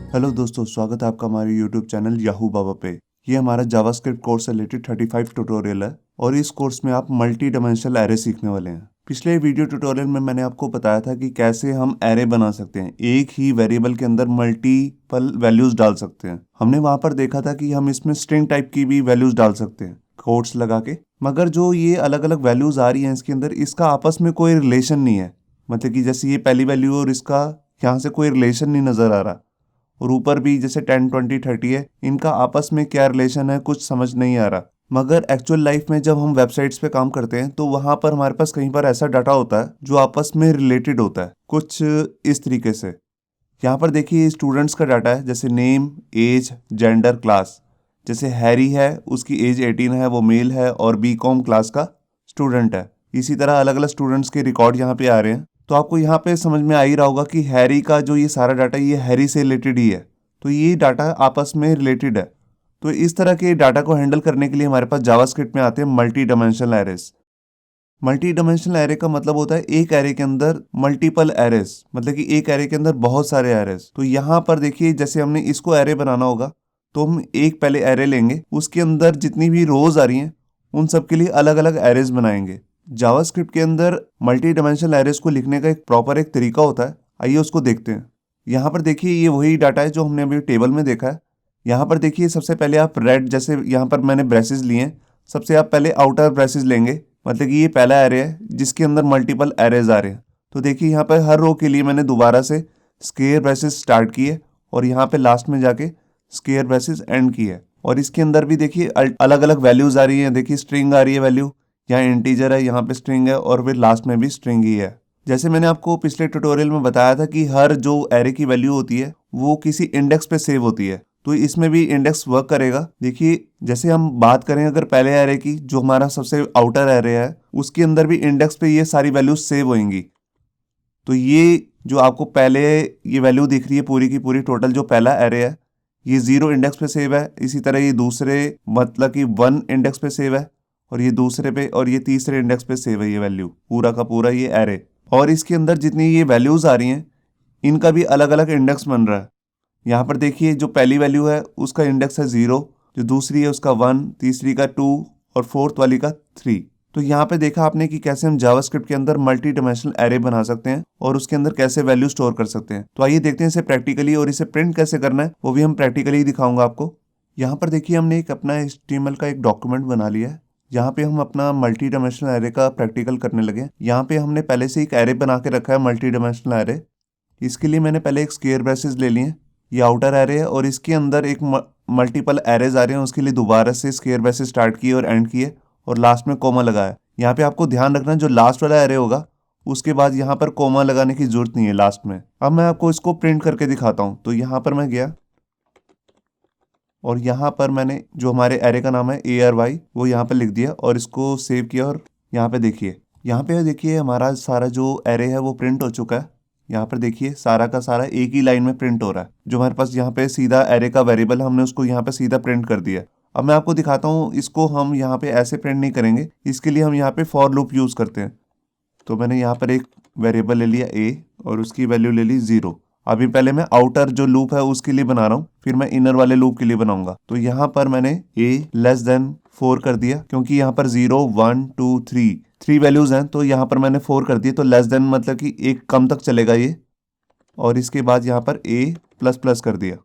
Hello दोस्तों, स्वागत है आपका हमारे यूट्यूब चैनल याहू बाबा पे। ये हमारा जावास्क्रिप्ट कोर्स से रिलेटेड 35 ट्यूटोरियल है और इस कोर्स में आप मल्टी डायमेंशनल एरे सीखने वाले हैं। पिछले वीडियो ट्यूटोरियल में मैंने आपको बताया था कि कैसे हम एरे बना सकते हैं, एक ही वेरिएबल के अंदर मल्टीपल वैल्यूज डाल सकते हैं। हमने वहां पर देखा था कि हम इसमें स्ट्रिंग टाइप की भी वैल्यूज डाल सकते हैं कोट्स लगा के, मगर जो ये अलग अलग वैल्यूज आ रही हैं इसके अंदर, इसका आपस में कोई रिलेशन नहीं है। मतलब कि जैसे ये पहली वैल्यू और इसका यहाँ से कोई रिलेशन नहीं नजर आ रहा, और ऊपर भी जैसे 10, 20, 30 है, इनका आपस में क्या रिलेशन है कुछ समझ नहीं आ रहा। मगर एक्चुअल लाइफ में जब हम वेबसाइट्स पे काम करते हैं तो वहां पर हमारे पास कहीं पर ऐसा डाटा होता है जो आपस में रिलेटेड होता है कुछ इस तरीके से। यहाँ पर देखिए स्टूडेंट्स का डाटा है, जैसे नेम, एज, जेंडर, क्लास। जैसे हैरी है, उसकी एज 18 है, वो मेल है और बीकॉम क्लास का स्टूडेंट है। इसी तरह अलग अलग स्टूडेंट्स के रिकॉर्ड यहाँ पे आ रहे हैं। तो आपको यहाँ पे समझ में आ ही रहा होगा कि हैरी का जो ये सारा डाटा, ये हैरी से रिलेटेड ही है। तो ये डाटा आपस में रिलेटेड है। तो इस तरह के डाटा को हैंडल करने के लिए हमारे पास जावास्क्रिप्ट में आते हैं multi dimensional arrays. Multi dimensional array का मतलब होता है एक एरे के अंदर मल्टीपल एरेज, मतलब कि एक एरे के अंदर बहुत सारे एरेज। तो यहाँ पर देखिए, जैसे हमने इसको एरे बनाना होगा तो हम एक पहले एरे लेंगे, उसके अंदर जितनी भी रोज आ रही हैं उन सब के लिए अलग अलग एरेज बनाएंगे। जावास्क्रिप्ट के अंदर मल्टी डायमेंशनल एरेज को लिखने का एक तरीका होता है। आइए उसको देखते हैं। यहाँ पर देखिए ये वही डाटा है जो हमने अभी टेबल में देखा है। यहाँ पर देखिए सबसे पहले आप रेड, जैसे यहाँ पर मैंने ब्रेसेस लिए हैं, सबसे आप पहले आउटर ब्रेसेस लेंगे। मतलब कि ये पहला एरे है जिसके अंदर मल्टीपल एरेज आ रहे हैं। तो देखिए यहाँ पर हर रो के लिए मैंने दोबारा से स्क्वायर ब्रेसेस स्टार्ट किए और यहाँ पे लास्ट में जाके स्क्वायर ब्रेसेस एंड किए। और इसके अंदर भी देखिए अलग अलग वैल्यूज आ रही हैं। देखिए स्ट्रिंग आ रही है वैल्यू, यहाँ इंटीजर है, यहाँ पे स्ट्रिंग है और फिर लास्ट में भी स्ट्रिंग ही है। जैसे मैंने आपको पिछले ट्यूटोरियल में बताया था कि हर जो एरे की वैल्यू होती है वो किसी इंडेक्स पे सेव होती है, तो इसमें भी इंडेक्स वर्क करेगा। देखिए जैसे हम बात करें अगर पहले एरे की, जो हमारा सबसे आउटर एरे है, उसके अंदर भी इंडेक्स पे ये सारी वैल्यूज सेव होंगी। तो ये जो आपको पहले ये वैल्यू दिख रही है पूरी की पूरी टोटल, जो पहला एरे है ये 0 इंडेक्स पे सेव है। इसी तरह ये दूसरे मतलब कि 1 इंडेक्स पे सेव है, और ये दूसरे पे और ये तीसरे इंडेक्स पे सेव है ये वैल्यू, पूरा का पूरा ये एरे। और इसके अंदर जितनी ये वैल्यूज आ रही हैं इनका भी अलग अलग इंडेक्स बन रहा है। यहाँ पर देखिए जो पहली वैल्यू है उसका इंडेक्स है 0, जो दूसरी है उसका 1, तीसरी का 2 और फोर्थ वाली का 3। तो यहाँ पे देखा आपने कि कैसे हम जावास्क्रिप्ट के अंदर मल्टी डायमेंशनल एरे बना सकते हैं और उसके अंदर कैसे वैल्यू स्टोर कर सकते हैं। तो आइए देखते हैं इसे प्रैक्टिकली, और इसे प्रिंट कैसे करना है वो भी हम प्रैक्टिकली दिखाऊंगा आपको। यहाँ पर देखिए हमने एक अपना HTML का एक डॉक्यूमेंट बना लिया है। यहाँ पे हम अपना मल्टी डायमेंशनल एरे का प्रैक्टिकल करने लगे। यहाँ पे हमने पहले से एक एरे बना के रखा है मल्टी डायमेंशनल एरे। इसके लिए मैंने पहले एक स्क्वायर ब्रेसेस ले लिए। ये आउटर एरे है और इसके अंदर एक मल्टीपल एरेज आ रहे हैं, उसके लिए दोबारा से स्क्वायर ब्रेसेस स्टार्ट किए और एंड किए और लास्ट में कोमा लगाया। यहाँ पे आपको ध्यान रखना जो लास्ट वाला एरे होगा उसके बाद यहाँ पर कोमा लगाने की जरूरत नहीं है लास्ट में। अब मैं आपको इसको प्रिंट करके दिखाता हूँ। तो यहाँ पर मैं गया और यहाँ पर मैंने जो हमारे एरे का नाम है ARY वो यहाँ पर लिख दिया और इसको सेव किया। और यहाँ पे देखिए हमारा सारा जो एरे है वो प्रिंट हो चुका है। यहाँ पर देखिए सारा का सारा एक ही लाइन में प्रिंट हो रहा है। जो हमारे पास यहाँ पे सीधा एरे का वेरिएबल, हमने उसको यहाँ पे सीधा प्रिंट कर दिया। अब मैं आपको दिखाता हूँ, इसको हम यहाँ पे ऐसे प्रिंट नहीं करेंगे, इसके लिए हम यहाँ पे फॉर लूप यूज करते हैं। तो मैंने यहाँ पर एक वेरिएबल ले लिया a और उसकी वैल्यू ले ली 0। अभी पहले मैं आउटर जो लूप है उसके लिए बना रहा हूँ, फिर मैं इनर वाले लूप के लिए बनाऊंगा। तो यहाँ पर मैंने a लेस देन 4 कर दिया, क्योंकि यहाँ पर 0, 1, 2, 3 वैल्यूज हैं, तो यहाँ पर मैंने 4 कर दिया। तो लेस देन मतलब कि एक कम तक चलेगा ये। और इसके बाद यहाँ पर a प्लस प्लस कर दिया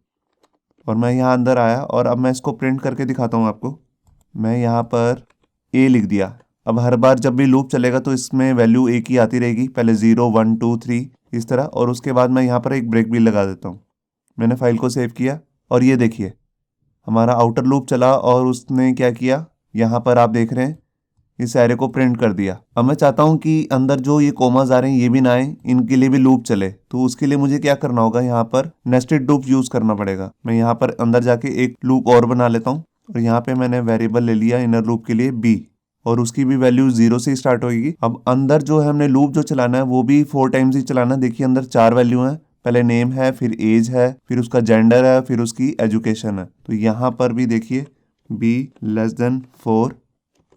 और मैं यहाँ अंदर आया और अब मैं इसको प्रिंट करके दिखाता हूँ आपको। मैं यहाँ पर a लिख दिया। अब हर बार जब भी लूप चलेगा तो इसमें वैल्यू एक ही आती रहेगी, पहले 0, 1, 2, 3 इस तरह। और उसके बाद मैं यहाँ पर एक ब्रेक भी लगा देता हूँ। मैंने फाइल को सेव किया और ये देखिए हमारा आउटर लूप चला और उसने क्या किया, यहाँ पर आप देख रहे हैं इस एरे को प्रिंट कर दिया। अब मैं चाहता हूँ कि अंदर जो ये कोमास आ रहे हैं ये भी ना आए, इनके लिए भी लूप चले। तो उसके लिए मुझे क्या करना होगा, यहाँ पर नेस्टेड लूप यूज करना पड़ेगा। मैं यहाँ पर अंदर जाके एक लूप और बना लेता हूँ और यहाँ पे मैंने वेरिएबल ले लिया इनर लूप के लिए b, और उसकी भी वैल्यू 0 से स्टार्ट होगी। अब अंदर जो है हमने लूप जो चलाना है वो भी 4 टाइम्स ही चलाना है। देखिए अंदर 4 वैल्यू हैं, पहले नेम है, फिर एज है, फिर उसका जेंडर है, फिर उसकी एजुकेशन है। तो यहाँ पर भी देखिए b लेस देन 4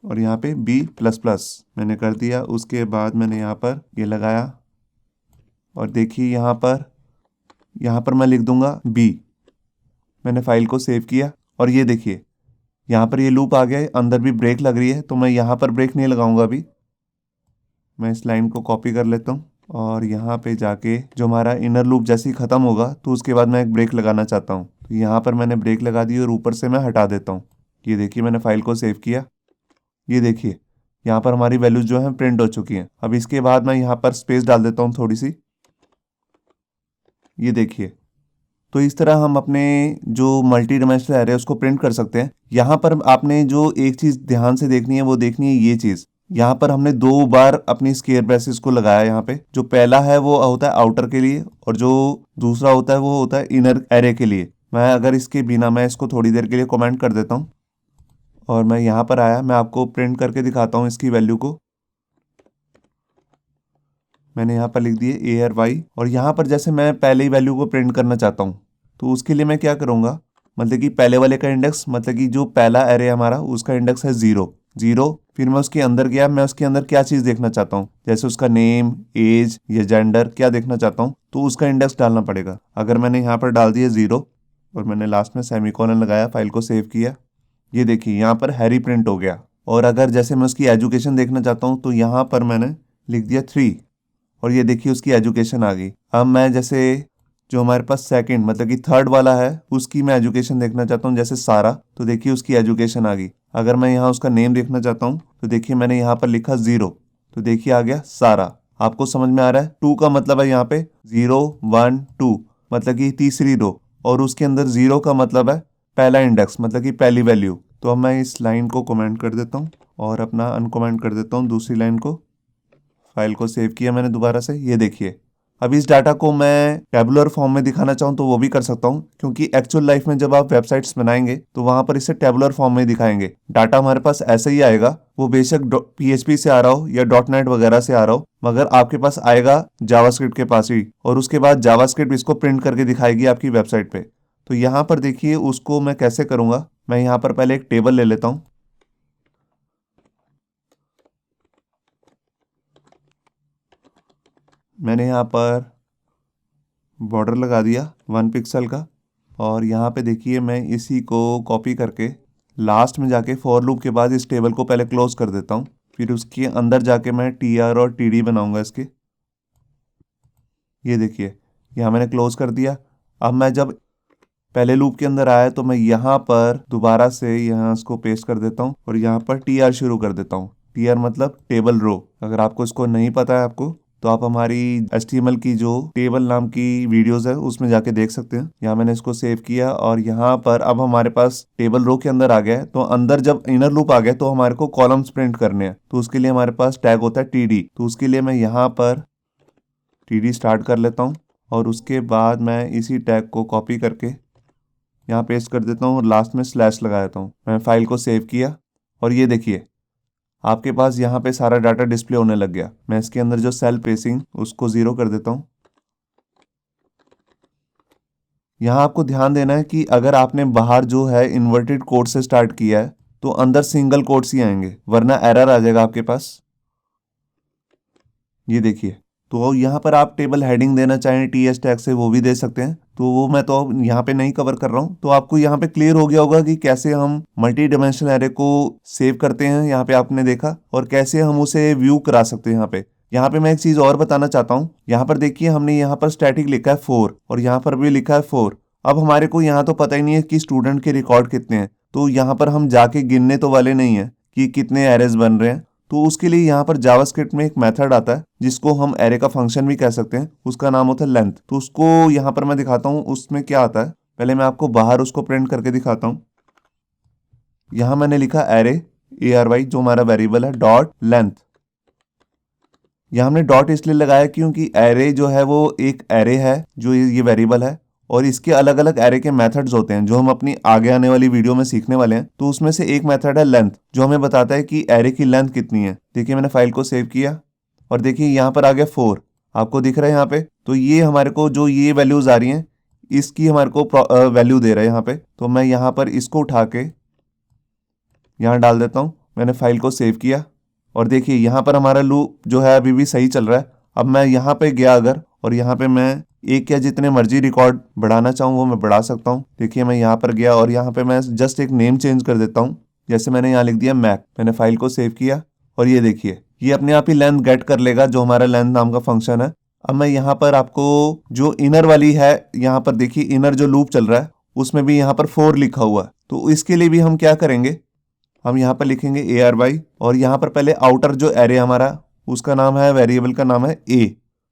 और यहाँ पे b प्लस प्लस मैंने कर दिया। उसके बाद मैंने यहाँ पर ये लगाया और देखिए यहाँ पर मैं लिख दूंगा b। मैंने फाइल को सेव किया और ये देखिए यहाँ पर ये लूप आ गया है, अंदर भी ब्रेक लग रही है, तो मैं यहाँ पर ब्रेक नहीं लगाऊंगा अभी। मैं इस लाइन को कॉपी कर लेता हूँ और यहाँ पे जाके जो हमारा इनर लूप जैसे ही ख़त्म होगा तो उसके बाद मैं एक ब्रेक लगाना चाहता हूँ। तो यहाँ पर मैंने ब्रेक लगा दी और ऊपर से मैं हटा देता हूँ। ये देखिए मैंने फाइल को सेव किया। ये देखिए यहाँ पर हमारी वैल्यूज जो है प्रिंट हो चुकी हैं। अब इसके बाद मैं यहाँ पर स्पेस डाल देता हूँ थोड़ी सी। ये देखिए, तो इस तरह हम अपने जो मल्टी डायमेंशनल एरे उसको प्रिंट कर सकते हैं। यहाँ पर आपने जो एक चीज़ ध्यान से देखनी है वो देखनी है ये चीज़। यहाँ पर हमने 2 बार अपनी स्क्वायर ब्रेसेस को लगाया। यहाँ पे जो पहला है वो होता है आउटर के लिए और जो दूसरा होता है वो होता है इनर एरे के लिए। मैं अगर इसके बिना मैं इसको थोड़ी देर के लिए कमेंट कर देता हूँ और मैं यहाँ पर आया, मैं आपको प्रिंट करके दिखाता हूँ इसकी वैल्यू को। मैंने यहाँ पर लिख दिए ARY और यहाँ पर जैसे मैं पहले ही वैल्यू को प्रिंट करना चाहता हूँ तो उसके लिए मैं क्या करूँगा, मतलब कि पहले वाले का इंडेक्स, मतलब कि जो पहला एरे हमारा उसका इंडेक्स है 0। फिर मैं उसके अंदर गया, मैं उसके अंदर क्या चीज़ देखना चाहता हूँ, जैसे उसका नेम, एज या जेंडर क्या देखना चाहता हूँ तो उसका इंडेक्स डालना पड़ेगा। अगर मैंने यहाँ पर डाल दिया 0 और मैंने लास्ट में सेमीकोलन लगाया, फाइल को सेव किया, ये देखिए यहाँ पर हैरी प्रिंट हो गया। और अगर जैसे मैं उसकी एजुकेशन देखना चाहता हूँ तो यहाँ पर मैंने लिख दिया 3 और ये देखिए उसकी एजुकेशन आ गई। अब मैं जैसे जो हमारे पास सेकंड मतलब कि थर्ड वाला है उसकी मैं एजुकेशन देखना चाहता हूँ, जैसे सारा, तो देखिए उसकी एजुकेशन आ गई। अगर मैं यहाँ उसका नेम देखना चाहता हूँ तो देखिए मैंने यहाँ पर लिखा 0 तो देखिए आ गया सारा। आपको समझ में आ रहा है? 2 का मतलब है यहाँ पे 0 1 2 मतलब कि तीसरी रो, और उसके अंदर 0 का मतलब है पहला इंडेक्स मतलब कि पहली वैल्यू। तो अब मैं इस लाइन को कमेंट कर देता हूँ और अपना अनकमेंट कर देता हूँ दूसरी लाइन को। फाइल को सेव किया मैंने दोबारा से। ये देखिए अब इस डाटा को मैं टेबुलर फॉर्म में दिखाना चाहूँ तो वो भी कर सकता हूँ, क्योंकि एक्चुअल लाइफ में जब आप वेबसाइट्स बनाएंगे तो वहां पर इसे टेबुलर फॉर्म में दिखाएंगे। डाटा हमारे पास ऐसे ही आएगा, वो बेशक PHP से आ रहा हो या .NET वगैरह से आ रहा हो, मगर आपके पास आएगा जावास्क्रिप्ट के पास ही, और उसके बाद जावास्क्रिप्ट इसको प्रिंट करके दिखाएगी आपकी वेबसाइट पे। तो यहाँ पर देखिए उसको मैं कैसे करूँगा। मैं यहाँ पर पहले एक टेबल ले लेता हूँ। मैंने यहाँ पर बॉर्डर लगा दिया 1 पिक्सल का, और यहाँ पे देखिए मैं इसी को कॉपी करके लास्ट में जाके फॉर लूप के बाद इस टेबल को पहले क्लोज कर देता हूँ। फिर उसके अंदर जाके मैं TR और TD बनाऊंगा इसके। ये देखिए यहाँ मैंने क्लोज कर दिया। अब मैं जब पहले लूप के अंदर आया तो मैं यहाँ पर दोबारा से यहाँ इसको पेस्ट कर देता हूँ और यहाँ पर TR शुरू कर देता हूँ। TR मतलब टेबल रो। अगर आपको इसको नहीं पता है आपको तो आप हमारी HTML की जो टेबल नाम की वीडियोस है उसमें जाके देख सकते हैं। यहाँ मैंने इसको सेव किया और यहाँ पर अब हमारे पास टेबल रो के अंदर आ गया है। तो अंदर जब इनर लूप आ गया तो हमारे को कॉलम्स प्रिंट करने हैं, तो उसके लिए हमारे पास टैग होता है TD। तो उसके लिए मैं यहाँ पर TD स्टार्ट कर लेता हूँ और उसके बाद मैं इसी टैग को कॉपी करके यहाँ पेस्ट कर देता हूँ और लास्ट में स्लैश लगा देता हूँ। मैं फाइल को सेव किया और ये देखिए आपके पास यहाँ पे सारा डाटा डिस्प्ले होने लग गया। मैं इसके अंदर जो सेल स्पेसिंग उसको 0 कर देता हूँ। यहाँ आपको ध्यान देना है कि अगर आपने बाहर जो है इन्वर्टेड कोट से स्टार्ट किया है तो अंदर सिंगल कोट्स ही आएंगे, वरना एरर आ जाएगा आपके पास। ये देखिए, तो यहाँ पर आप टेबल हेडिंग देना चाहें TS टैग से वो भी दे सकते हैं, तो वो मैं तो यहाँ पे नहीं कवर कर रहा हूँ। तो आपको यहाँ पे क्लियर हो गया होगा कि कैसे हम मल्टी डायमेंशनल एरे को सेव करते हैं। यहाँ पे आपने देखा, और कैसे हम उसे व्यू करा सकते हैं। यहाँ पे मैं एक चीज़ और बताना चाहता हूँ। यहाँ पर देखिए हमने यहाँ पर स्टैटिक लिखा है 4 और यहाँ पर भी लिखा है 4। अब हमारे को यहाँ तो पता ही नहीं है कि स्टूडेंट के रिकॉर्ड कितने हैं, तो यहाँ पर हम जाके गिनने तो वाले नहीं है कि कितने एरेज बन रहे हैं। तो उसके लिए यहाँ पर जावास्क्रिप्ट में एक मेथड आता है जिसको हम एरे का फंक्शन भी कह सकते हैं, उसका नाम होता है लेंथ। तो उसको यहाँ पर मैं दिखाता हूँ उसमें क्या आता है। पहले मैं आपको बाहर उसको प्रिंट करके दिखाता हूँ। यहाँ मैंने लिखा एरे ARY जो हमारा वेरिएबल है डॉट लेंथ। यहाँ हमने डॉट इसलिए लगाया क्योंकि एरे जो है वो एक एरे है जो ये वेरिएबल है, और इसके अलग अलग एरे के मेथड्स होते हैं जो हम अपनी आगे आने वाली वीडियो में सीखने वाले हैं। तो उसमें से एक मेथड है लेंथ जो हमें बताता है कि एरे की लेंथ कितनी है। देखिए मैंने फाइल को सेव किया और देखिए यहाँ पर आ गया 4, आपको दिख रहा है यहाँ पे। तो ये हमारे को जो ये वैल्यूज आ रही हैं इसकी हमारे को वैल्यू दे रहा है यहाँ पे। तो मैं यहाँ पर इसको उठा के यहाँ डाल देता हूँ। मैंने फाइल को सेव किया और देखिए यहाँ पर हमारा लूप जो है अभी भी सही चल रहा है। अब मैं यहाँ पे गया अगर, और यहाँ पे मैं एक या जितने मर्जी रिकॉर्ड बढ़ाना चाहूँ वो मैं बढ़ा सकता हूँ। देखिए मैं यहाँ पर गया और यहाँ पे मैं जस्ट एक नेम चेंज कर देता हूँ। जैसे मैंने यहाँ लिख दिया मैक, मैंने फाइल को सेव किया और ये देखिए ये अपने आप ही लेंथ गेट कर लेगा जो हमारा लेंथ नाम का फंक्शन है। अब मैं यहाँ पर आपको जो इनर वाली है, यहाँ पर देखिए इनर जो लूप चल रहा है उसमें भी यहाँ पर 4 लिखा हुआ है। तो इसके लिए भी हम क्या करेंगे, हम यहाँ पर लिखेंगे ARY और यहाँ पर पहले आउटर जो एरे हमारा उसका नाम है, वेरिएबल का नाम है A।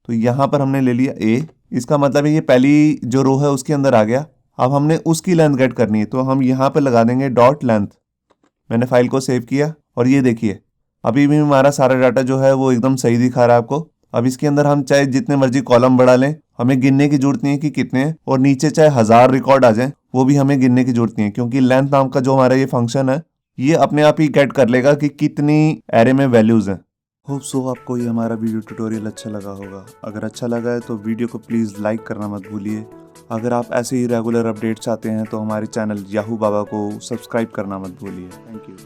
तो यहाँ पर हमने ले लिया A, इसका मतलब है ये पहली जो रो है उसके अंदर आ गया। अब हमने उसकी लेंथ गेट करनी है तो हम यहाँ पर लगा देंगे डॉट लेंथ। मैंने फाइल को सेव किया और ये देखिए अभी भी हमारा सारा डाटा जो है वो एकदम सही दिखा रहा है आपको। अब इसके अंदर हम चाहे जितने मर्जी कॉलम बढ़ा लें, हमें गिनने की जरूरत नहीं है कि कितने हैं, और नीचे चाहे 1000 रिकॉर्ड आ जाए वो भी हमें गिनने की जरूरत नहीं है, क्योंकि लेंथ नाम का जो हमारा ये फंक्शन है ये अपने आप ही गेट कर लेगा कि कितनी एरे में वैल्यूज हैं। होप सो आपको ये हमारा वीडियो ट्यूटोरियल अच्छा लगा होगा। अगर अच्छा लगा है तो वीडियो को प्लीज़ लाइक करना मत भूलिए। अगर आप ऐसे ही रेगुलर अपडेट चाहते हैं तो हमारे चैनल याहू बाबा को सब्सक्राइब करना मत भूलिए। Thank you.